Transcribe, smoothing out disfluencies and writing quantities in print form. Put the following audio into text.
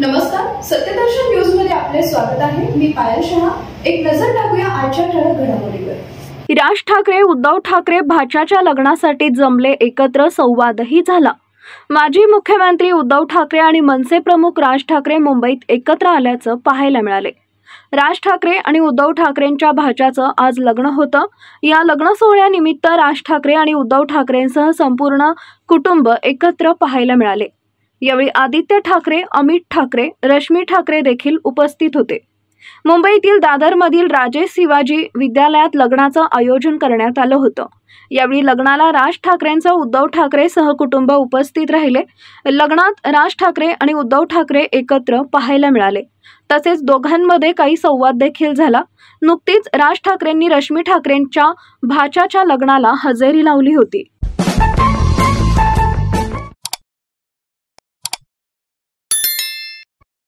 नमस्कार, सत्यदर्शन न्यूज मध्ये आपले स्वागत आहे। मी पायल शहा। एक नजर टाकूया आजच्या ठळक घडामोडीवर। राज ठाकरे उद्धव ठाकरे भाच्याच्या लग्नासाठी जमले एकत्र, संवादही झाला। माजी मुख्यमंत्री उद्धव ठाकरे आणि मनसे प्रमुख राज ठाकरे मुंबईत एकत्र आल्याचं पाहायला मिळाले। राज ठाकरे आणि उद्धव ठाकरेंच्या भाच्याचं आज लग्न होतं। या लग्न सोहळ्यानिमित्त राज ठाकरे आणि उद्धव ठाकरेंसह संपूर्ण कुटुंब एकत्र पाहायला मिळाले। यावेळी आदित्य ठाकरे, अमित ठाकरे, रश्मी ठाकरे देखील उपस्थित होते। मुंबईतील दादरमधील राजे शिवाजी विद्यालयात लग्नाचं आयोजन करण्यात आलं होतं। यावेळी लग्नाला राज ठाकरेंचं उद्धव ठाकरे सहकुटुंब उपस्थित राहिले। लग्नात राज ठाकरे आणि उद्धव ठाकरे एकत्र पाहायला मिळाले। तसेच दोघांमध्ये काही संवाद देखील झाला। नुकतीच राज ठाकरेंनी रश्मी ठाकरेंच्या भाच्याच्या लग्नाला हजेरी लावली होती।